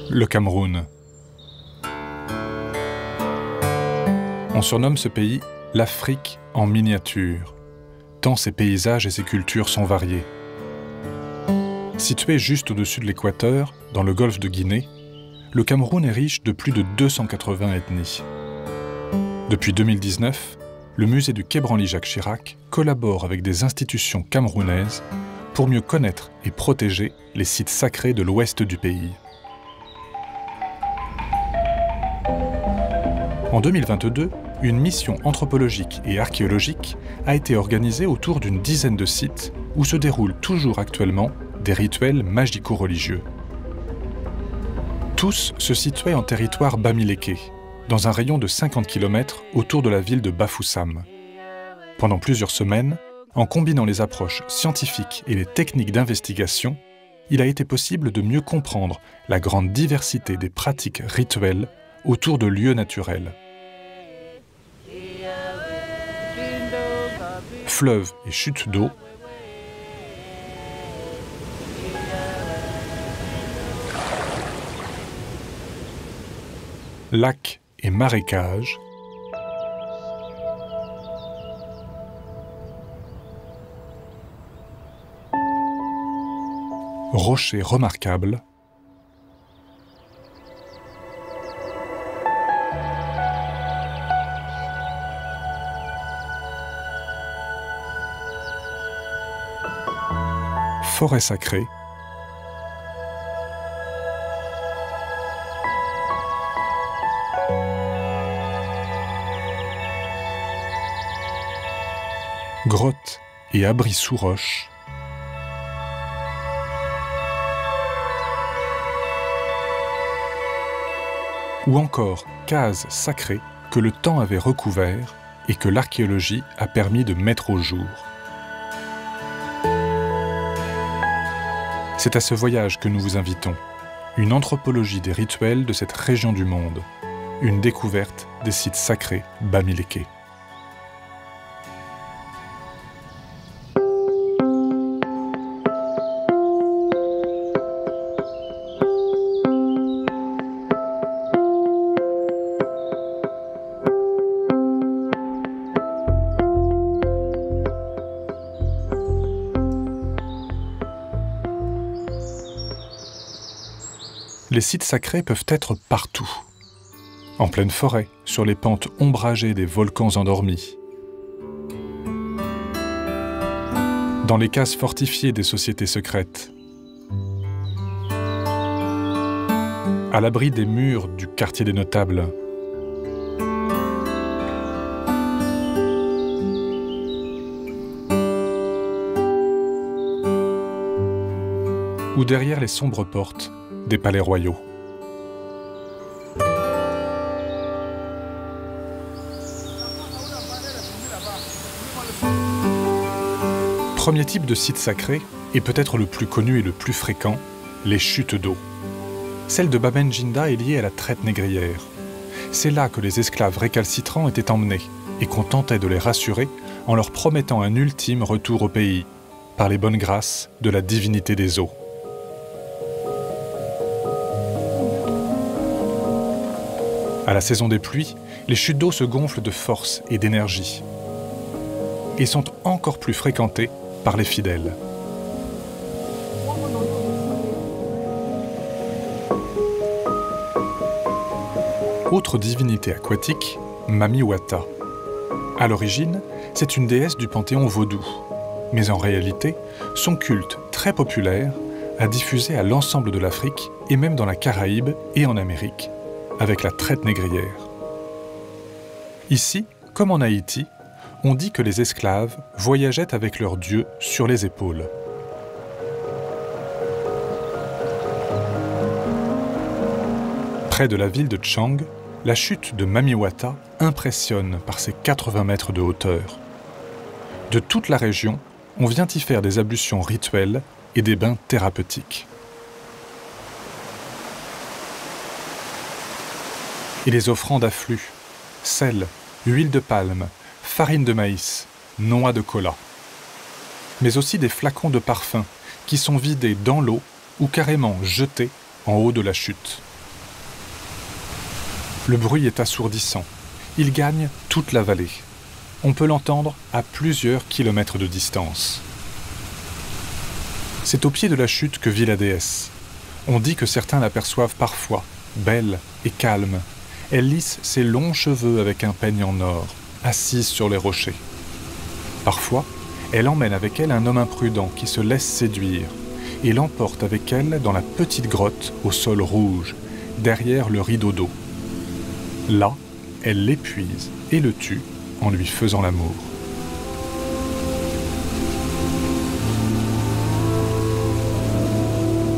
Le Cameroun. On surnomme ce pays l'Afrique en miniature, tant ses paysages et ses cultures sont variés. Situé juste au-dessus de l'équateur, dans le golfe de Guinée, le Cameroun est riche de plus de 280 ethnies. Depuis 2019, le musée du Quai Branly-Jacques Chirac collabore avec des institutions camerounaises pour mieux connaître et protéger les sites sacrés de l'ouest du pays. En 2022, une mission anthropologique et archéologique a été organisée autour d'une dizaine de sites où se déroulent toujours actuellement des rituels magico-religieux. Tous se situaient en territoire bamileke, dans un rayon de 50 km autour de la ville de Bafoussam. Pendant plusieurs semaines, en combinant les approches scientifiques et les techniques d'investigation, il a été possible de mieux comprendre la grande diversité des pratiques rituelles autour de lieux naturels. Fleuves et chutes d'eau, lacs et marécages, rochers remarquables, forêt sacrée, grottes et abris sous roches, ou encore cases sacrées que le temps avait recouvertes et que l'archéologie a permis de mettre au jour. C'est à ce voyage que nous vous invitons, une anthropologie des rituels de cette région du monde, une découverte des sites sacrés bamileke. Les sites sacrés peuvent être partout. En pleine forêt, sur les pentes ombragées des volcans endormis. Dans les cases fortifiées des sociétés secrètes. À l'abri des murs du quartier des notables. Ou derrière les sombres portes des palais royaux. Premier type de site sacré, et peut-être le plus connu et le plus fréquent, les chutes d'eau. Celle de Bamenda est liée à la traite négrière. C'est là que les esclaves récalcitrants étaient emmenés et qu'on tentait de les rassurer en leur promettant un ultime retour au pays, par les bonnes grâces de la divinité des eaux. À la saison des pluies, les chutes d'eau se gonflent de force et d'énergie et sont encore plus fréquentées par les fidèles. Autre divinité aquatique, Mami Wata. À l'origine, c'est une déesse du panthéon vaudou, mais en réalité, son culte très populaire a diffusé à l'ensemble de l'Afrique et même dans la Caraïbe et en Amérique, avec la traite négrière. Ici, comme en Haïti, on dit que les esclaves voyageaient avec leur dieu sur les épaules. Près de la ville de Tchang, la chute de Mami Wata impressionne par ses 80 mètres de hauteur. De toute la région, on vient y faire des ablutions rituelles et des bains thérapeutiques. Et les offrandes affluent, sel, huile de palme, farine de maïs, noix de cola. Mais aussi des flacons de parfum qui sont vidés dans l'eau ou carrément jetés en haut de la chute. Le bruit est assourdissant. Il gagne toute la vallée. On peut l'entendre à plusieurs kilomètres de distance. C'est au pied de la chute que vit la déesse. On dit que certains l'aperçoivent parfois, belle et calme. Elle lisse ses longs cheveux avec un peigne en or, assise sur les rochers. Parfois, elle emmène avec elle un homme imprudent qui se laisse séduire et l'emporte avec elle dans la petite grotte au sol rouge, derrière le rideau d'eau. Là, elle l'épuise et le tue en lui faisant l'amour.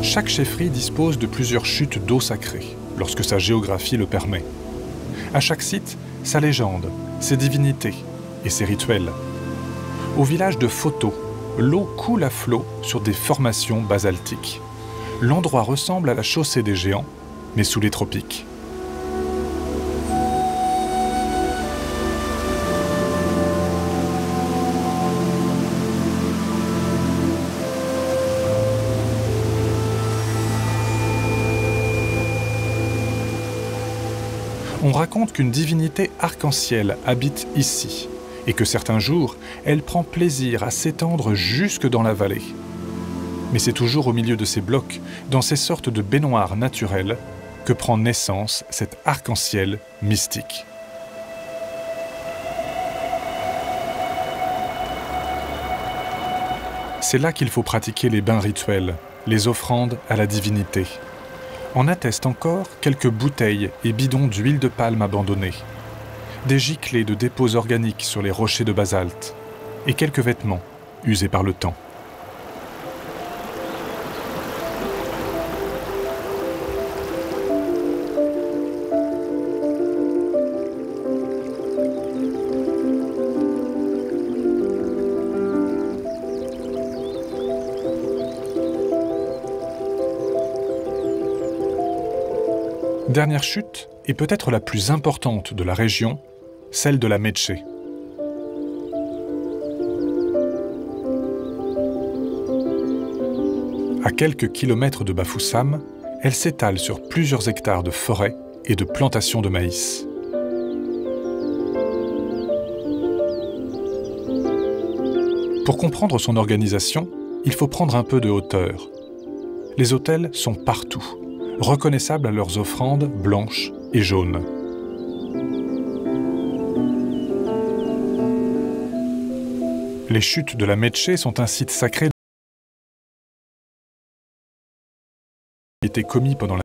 Chaque chefferie dispose de plusieurs chutes d'eau sacrée, lorsque sa géographie le permet. À chaque site, sa légende, ses divinités et ses rituels. Au village de Photo, l'eau coule à flot sur des formations basaltiques. L'endroit ressemble à la chaussée des géants, mais sous les tropiques. On raconte qu'une divinité arc-en-ciel habite ici, et que certains jours, elle prend plaisir à s'étendre jusque dans la vallée. Mais c'est toujours au milieu de ces blocs, dans ces sortes de baignoires naturelles, que prend naissance cet arc-en-ciel mystique. C'est là qu'il faut pratiquer les bains rituels, les offrandes à la divinité. En attestent encore quelques bouteilles et bidons d'huile de palme abandonnés, des giclées de dépôts organiques sur les rochers de basalte, et quelques vêtements usés par le temps. Dernière chute, et peut-être la plus importante de la région, celle de la Métché. À quelques kilomètres de Bafoussam, elle s'étale sur plusieurs hectares de forêt et de plantations de maïs. Pour comprendre son organisation, il faut prendre un peu de hauteur. Les autels sont partout, reconnaissables à leurs offrandes blanches et jaunes. Les chutes de la Métché sont un site sacré qui a été commis pendant la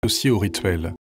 associés au rituel.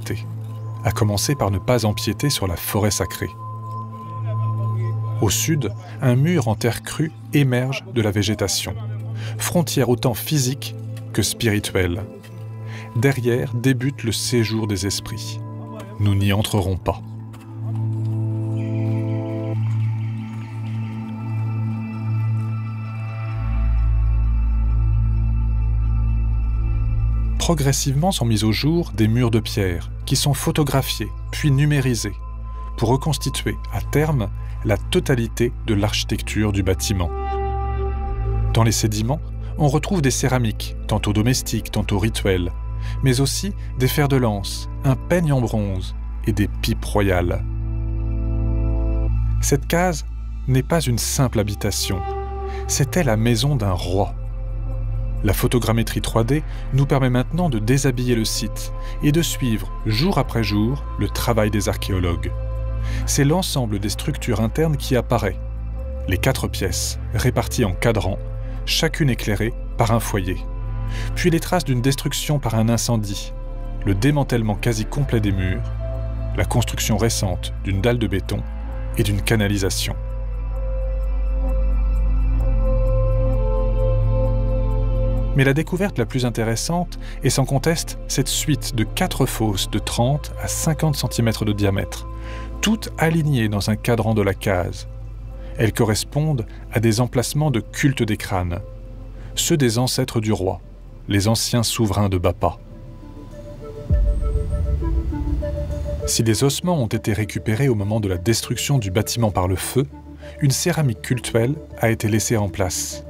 respecter, à commencer par ne pas empiéter sur la forêt sacrée. Au sud, un mur en terre crue émerge de la végétation, frontière autant physique que spirituelle. Derrière débute le séjour des esprits. Nous n'y entrerons pas. Progressivement sont mis au jour des murs de pierre qui sont photographiés puis numérisés pour reconstituer à terme la totalité de l'architecture du bâtiment. Dans les sédiments, on retrouve des céramiques, tantôt domestiques, tantôt rituelles, mais aussi des fers de lance, un peigne en bronze et des pipes royales. Cette case n'est pas une simple habitation, c'était la maison d'un roi. La photogrammétrie 3D nous permet maintenant de déshabiller le site et de suivre, jour après jour, le travail des archéologues. C'est l'ensemble des structures internes qui apparaît. Les 4 pièces, réparties en cadrans, chacune éclairée par un foyer. Puis les traces d'une destruction par un incendie, le démantèlement quasi complet des murs, la construction récente d'une dalle de béton et d'une canalisation. Mais la découverte la plus intéressante est sans conteste cette suite de 4 fosses de 30 à 50 cm de diamètre, toutes alignées dans un cadran de la case. Elles correspondent à des emplacements de culte des crânes, ceux des ancêtres du roi, les anciens souverains de Bapa. Si les ossements ont été récupérés au moment de la destruction du bâtiment par le feu, une céramique cultuelle a été laissée en place.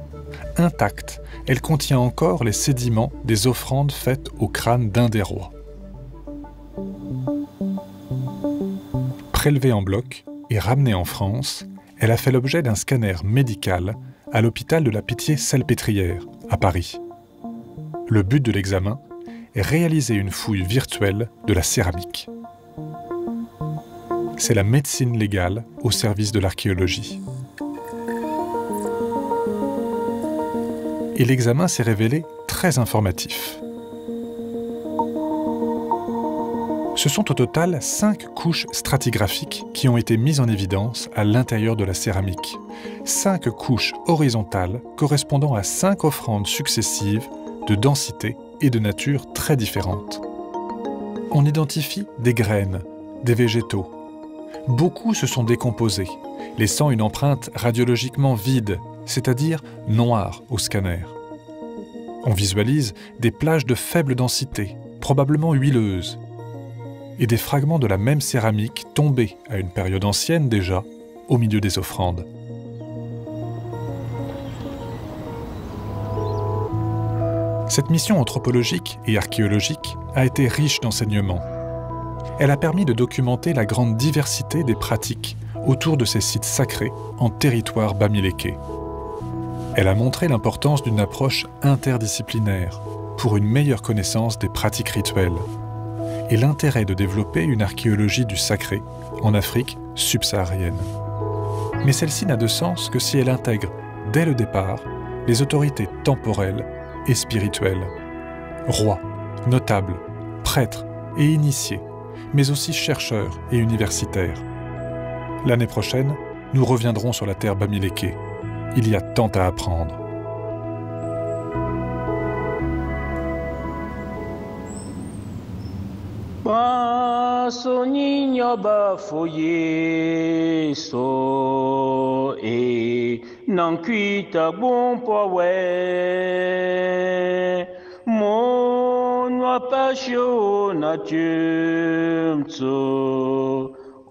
Intacte, elle contient encore les sédiments des offrandes faites au crâne d'un des rois. Prélevée en bloc et ramenée en France, elle a fait l'objet d'un scanner médical à l'hôpital de la Pitié-Salpêtrière, à Paris. Le but de l'examen est réaliser une fouille virtuelle de la céramique. C'est la médecine légale au service de l'archéologie. Et l'examen s'est révélé très informatif. Ce sont au total 5 couches stratigraphiques qui ont été mises en évidence à l'intérieur de la céramique. 5 couches horizontales correspondant à 5 offrandes successives de densité et de nature très différentes. On identifie des graines, des végétaux. Beaucoup se sont décomposés, laissant une empreinte radiologiquement vide, c'est-à-dire noire au scanner. On visualise des plages de faible densité, probablement huileuses, et des fragments de la même céramique tombés à une période ancienne déjà, au milieu des offrandes. Cette mission anthropologique et archéologique a été riche d'enseignements. Elle a permis de documenter la grande diversité des pratiques autour de ces sites sacrés en territoire bamiléké. Elle a montré l'importance d'une approche interdisciplinaire pour une meilleure connaissance des pratiques rituelles et l'intérêt de développer une archéologie du sacré en Afrique subsaharienne. Mais celle-ci n'a de sens que si elle intègre, dès le départ, les autorités temporelles et spirituelles. Rois, notables, prêtres et initiés, mais aussi chercheurs et universitaires. L'année prochaine, nous reviendrons sur la terre bamiléké. Il y a tant à apprendre. Soninho bafoye so e non cuita bon powe mon apasionatio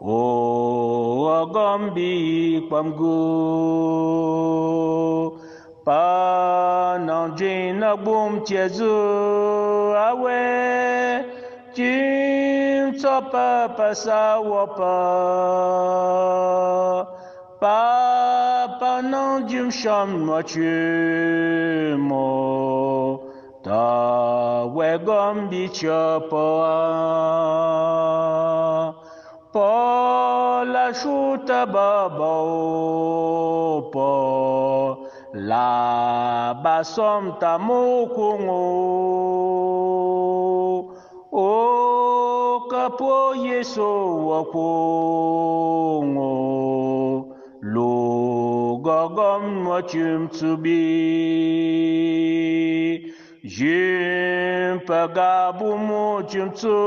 o agambi pamgo pa nanjina bom tiezo awe Jim Topa Pasawapa Papa non Jim Sham Machumo Ta Wegom Bichapa Pa Chuta Babo Pa La Basom Tamokungo O kapo yeso wakongo lo gagam wachum tsubi jim pagabumu chumtsu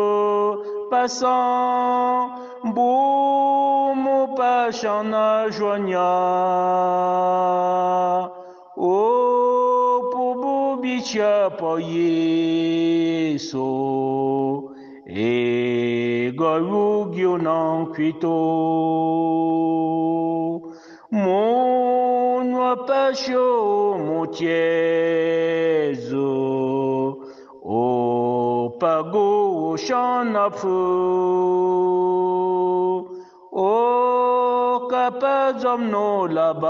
passant boum pachana joigna o pubu bicha po yeso e gorugio non quito mon pasho mutiezo o pago shanafu o kapazom no labajin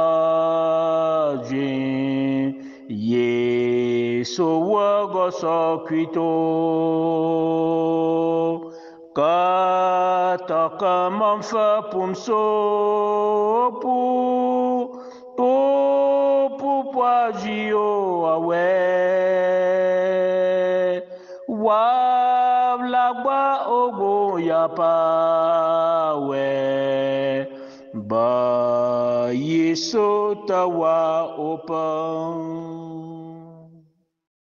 yeso wago soquito kataka manfa pumso pu poagio awe wa lagba ogo yapa we ba yeso tawa open